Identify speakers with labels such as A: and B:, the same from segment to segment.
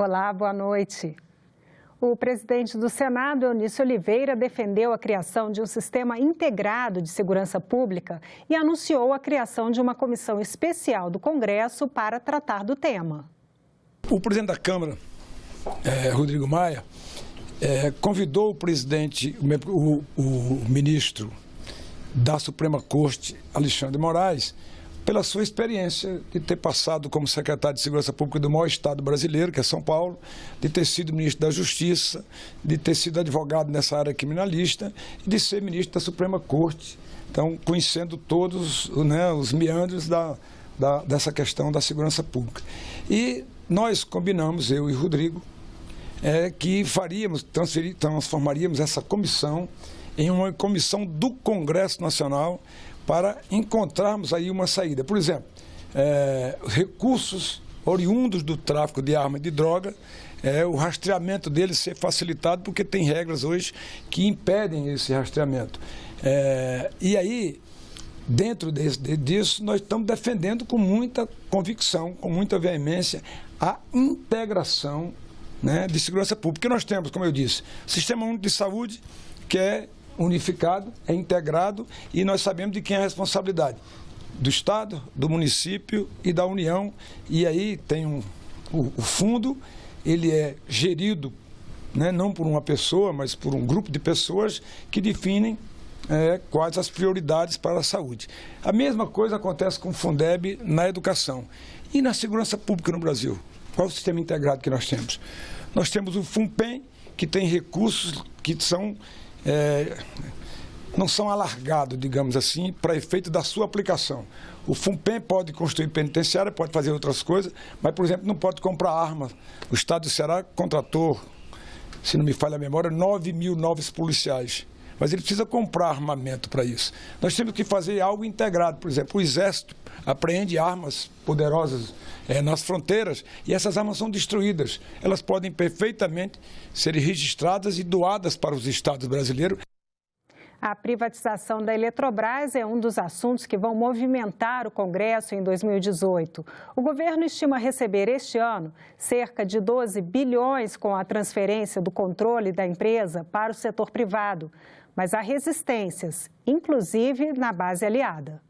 A: Olá, boa noite. O presidente do Senado, Eunício Oliveira, defendeu a criação de um sistema integrado de segurança pública e anunciou a criação de uma comissão especial do Congresso para tratar do tema.
B: O presidente da Câmara, Rodrigo Maia, convidou o presidente, o ministro da Suprema Corte, Alexandre de Moraes, pela sua experiência de ter passado como secretário de Segurança Pública do maior estado brasileiro, que é São Paulo, de ter sido ministro da Justiça, de ter sido advogado nessa área criminalista e de ser ministro da Suprema Corte. Então, conhecendo todos, né, os meandros dessa questão da segurança pública. E nós combinamos, eu e Rodrigo, que transformaríamos essa comissão em uma comissão do Congresso Nacional para encontrarmos aí uma saída. Por exemplo, recursos oriundos do tráfico de arma e de droga, o rastreamento deles ser facilitado, porque tem regras hoje que impedem esse rastreamento. E aí, dentro disso, nós estamos defendendo com muita convicção, com muita veemência, a integração, né, de segurança pública. Porque nós temos, como eu disse, o Sistema Único de Saúde, que é unificado, é integrado, e nós sabemos de quem é a responsabilidade: do Estado, do município e da União. E aí tem o fundo, ele é gerido, né, não por uma pessoa, mas por um grupo de pessoas que definem quais as prioridades para a saúde. A mesma coisa acontece com o Fundeb na educação. E na segurança pública no Brasil? Qual é o sistema integrado que nós temos? Nós temos o FUNPEN, que tem recursos que não são alargados, digamos assim, para efeito da sua aplicação. O FUNPEN pode construir penitenciária, pode fazer outras coisas, mas, por exemplo, não pode comprar armas. O Estado do Ceará contratou, se não me falha a memória, 9.000 novos policiais. Mas ele precisa comprar armamento para isso. Nós temos que fazer algo integrado. Por exemplo, o Exército apreende armas poderosas nas fronteiras e essas armas são destruídas. Elas podem perfeitamente ser registradas e doadas para os estados brasileiros.
A: A privatização da Eletrobras é um dos assuntos que vão movimentar o Congresso em 2018. O governo estima receber este ano cerca de 12 bilhões com a transferência do controle da empresa para o setor privado. Mas há resistências, inclusive na base aliada.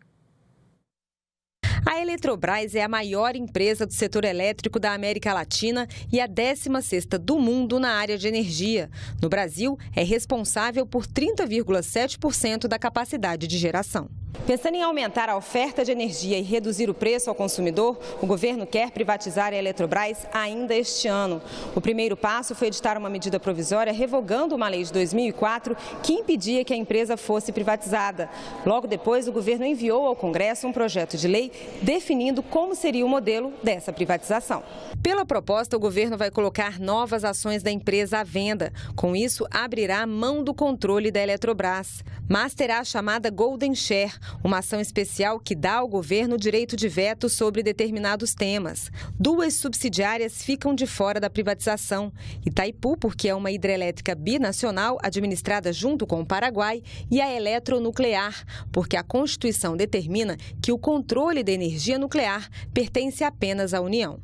C: A Eletrobras é a maior empresa do setor elétrico da América Latina e a 16ª do mundo na área de energia. No Brasil, é responsável por 30,7% da capacidade de geração. Pensando em aumentar a oferta de energia e reduzir o preço ao consumidor, o governo quer privatizar a Eletrobras ainda este ano. O primeiro passo foi editar uma medida provisória revogando uma lei de 2004 que impedia que a empresa fosse privatizada. Logo depois, o governo enviou ao Congresso um projeto de lei definindo como seria o modelo dessa privatização. Pela proposta, o governo vai colocar novas ações da empresa à venda. Com isso, abrirá mão do controle da Eletrobras, mas terá a chamada Golden Share, uma ação especial que dá ao governo o direito de veto sobre determinados temas. 2 subsidiárias ficam de fora da privatização: Itaipu, porque é uma hidrelétrica binacional administrada junto com o Paraguai, e a Eletronuclear, porque a Constituição determina que o controle da energia nuclear pertence apenas à União.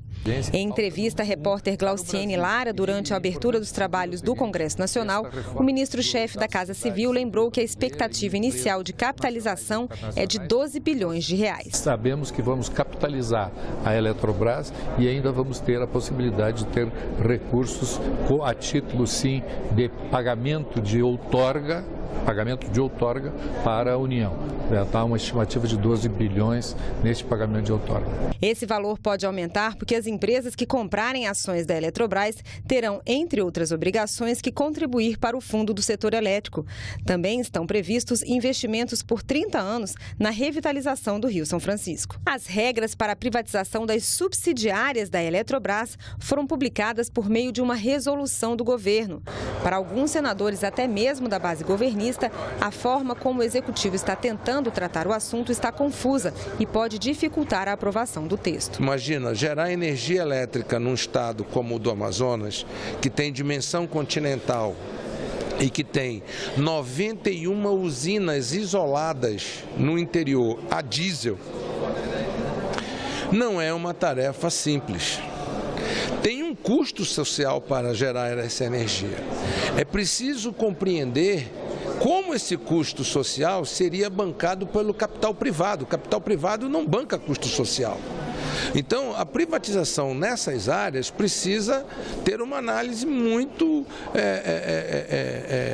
C: Em entrevista à repórter Glauciene Lara, durante a abertura dos trabalhos do Congresso Nacional, o ministro-chefe da Casa Civil lembrou que a expectativa inicial de capitalização é de 12 bilhões de reais.
D: Sabemos que vamos capitalizar a Eletrobras e ainda vamos ter a possibilidade de ter recursos a título, sim, de pagamento de outorga para a União. Está uma estimativa de 12 bilhões neste pagamento de outorga.
C: Esse valor pode aumentar porque as empresas que comprarem ações da Eletrobras terão, entre outras obrigações, que contribuir para o fundo do setor elétrico. Também estão previstos investimentos por 30 anos na revitalização do Rio São Francisco. As regras para a privatização das subsidiárias da Eletrobras foram publicadas por meio de uma resolução do governo. Para alguns senadores, até mesmo da base governista, a forma como o executivo está tentando tratar o assunto está confusa e pode dificultar a aprovação do texto.
E: Imagina, gerar energia elétrica num estado como o do Amazonas, que tem dimensão continental e que tem 91 usinas isoladas no interior a diesel, não é uma tarefa simples. Tem um custo social para gerar essa energia. É preciso compreender como esse custo social seria bancado pelo capital privado. O capital privado não banca custo social. Então, a privatização nessas áreas precisa ter uma análise muito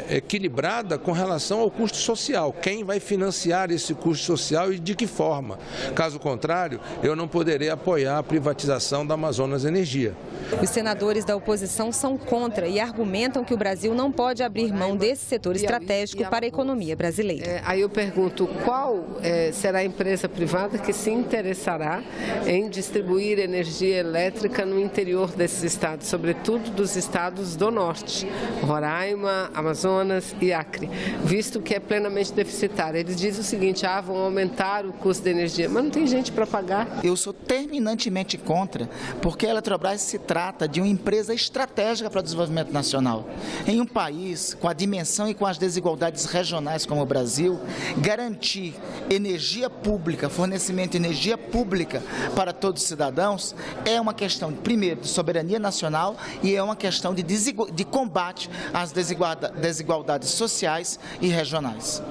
E: equilibrada com relação ao custo social. Quem vai financiar esse custo social e de que forma? Caso contrário, eu não poderei apoiar a privatização da Amazonas Energia.
C: Os senadores da oposição são contra e argumentam que o Brasil não pode abrir mão desse setor estratégico para a economia brasileira.
F: Aí eu pergunto, qual será a empresa privada que se interessará em distribuir energia elétrica no interior desses estados, sobretudo dos estados do norte, Roraima, Amazonas e Acre, visto que é plenamente deficitário. Eles dizem o seguinte, vão aumentar o custo da energia, mas não tem gente para pagar.
G: Eu sou terminantemente contra, porque a Eletrobras se trata de uma empresa estratégica para o desenvolvimento nacional. Em um país com a dimensão e com as desigualdades regionais como o Brasil, garantir energia pública, fornecimento de energia pública para todos os cidadãos é uma questão, primeiro, de soberania nacional e é uma questão de combate às desigualdades sociais e regionais.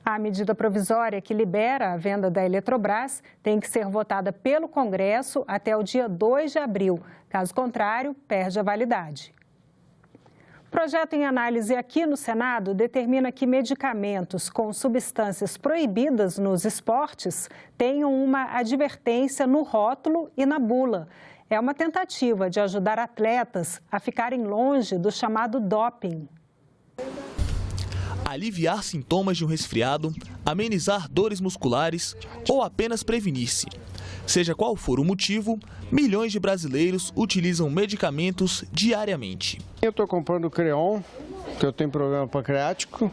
A: A medida provisória que libera a venda da Eletrobras tem que ser votada pelo Congresso até o dia 2 de abril. Caso contrário, perde a validade. O projeto em análise aqui no Senado determina que medicamentos com substâncias proibidas nos esportes tenham uma advertência no rótulo e na bula. É uma tentativa de ajudar atletas a ficarem longe do chamado doping.
H: Aliviar sintomas de um resfriado, amenizar dores musculares ou apenas prevenir-se. Seja qual for o motivo, milhões de brasileiros utilizam medicamentos diariamente.
I: Eu estou comprando Creon, que eu tenho problema pancreático,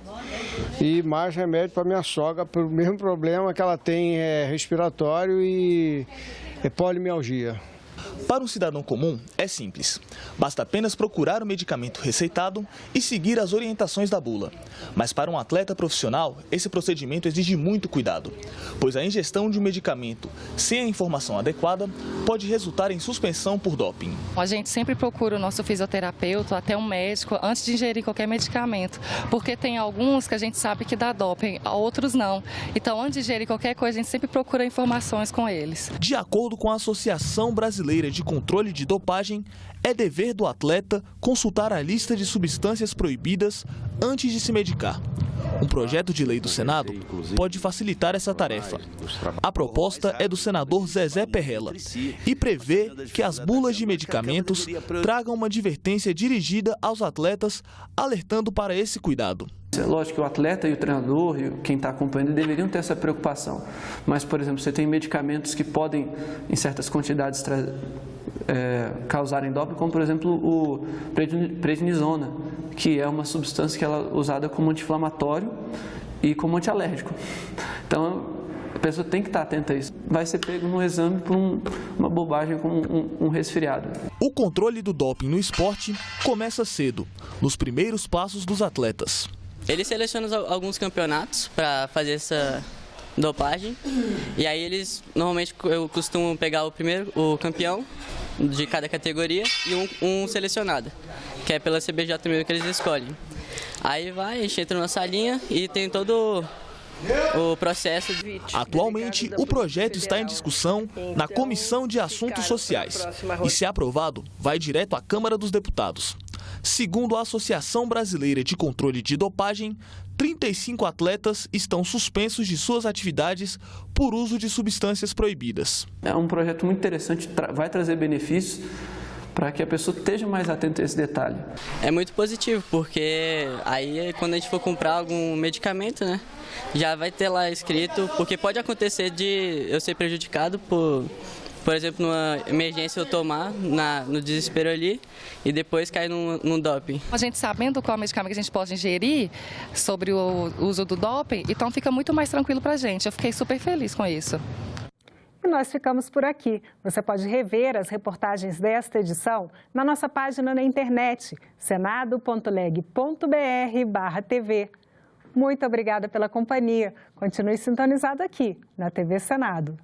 I: e mais remédio para minha sogra, pelo mesmo problema que ela tem respiratório e polimialgia.
H: Para um cidadão comum, é simples. Basta apenas procurar o medicamento receitado e seguir as orientações da bula. Mas para um atleta profissional, esse procedimento exige muito cuidado, pois a ingestão de um medicamento sem a informação adequada pode resultar em suspensão por doping.
J: A gente sempre procura o nosso fisioterapeuta, até um médico, antes de ingerir qualquer medicamento, porque tem alguns que a gente sabe que dá doping, outros não. Então, antes de ingerir qualquer coisa, a gente sempre procura informações com eles.
H: De acordo com a Associação Brasileira de Controle de Dopagem, é dever do atleta consultar a lista de substâncias proibidas antes de se medicar. Um projeto de lei do Senado pode facilitar essa tarefa. A proposta é do senador Zezé Perrella e prevê que as bulas de medicamentos tragam uma advertência dirigida aos atletas, alertando para esse cuidado.
K: É lógico que o atleta e o treinador e quem está acompanhando deveriam ter essa preocupação. Mas, por exemplo, você tem medicamentos que podem, em certas quantidades, causarem doping, como, por exemplo, o prednisona, que é uma substância que ela é usada como anti-inflamatório e como antialérgico. Então, a pessoa tem que estar atenta a isso. Vai ser pego no exame por uma bobagem como um resfriado.
H: O controle do doping no esporte começa cedo, nos primeiros passos dos atletas.
L: Eles selecionam alguns campeonatos para fazer essa dopagem e aí eles normalmente eu costumo pegar o campeão de cada categoria e um selecionado, que é pela CBJ mesmo que eles escolhem. Aí a gente entra na salinha e tem todo o processo.
H: Atualmente, o projeto está em discussão na Comissão de Assuntos Sociais e, se aprovado, vai direto à Câmara dos Deputados. Segundo a Associação Brasileira de Controle de Dopagem, 35 atletas estão suspensos de suas atividades por uso de substâncias proibidas.
K: É um projeto muito interessante, vai trazer benefícios para que a pessoa esteja mais atenta a esse detalhe.
L: É muito positivo, porque aí quando a gente for comprar algum medicamento, né, já vai ter lá escrito, porque pode acontecer de eu ser prejudicado por exemplo, numa emergência eu tomar no desespero ali e depois cair num doping.
J: A gente sabendo qual medicamento que a gente pode ingerir sobre o uso do doping, então fica muito mais tranquilo para a gente. Eu fiquei super feliz com isso.
A: E nós ficamos por aqui. Você pode rever as reportagens desta edição na nossa página na internet, senado.leg.br/TV. Muito obrigada pela companhia. Continue sintonizado aqui na TV Senado.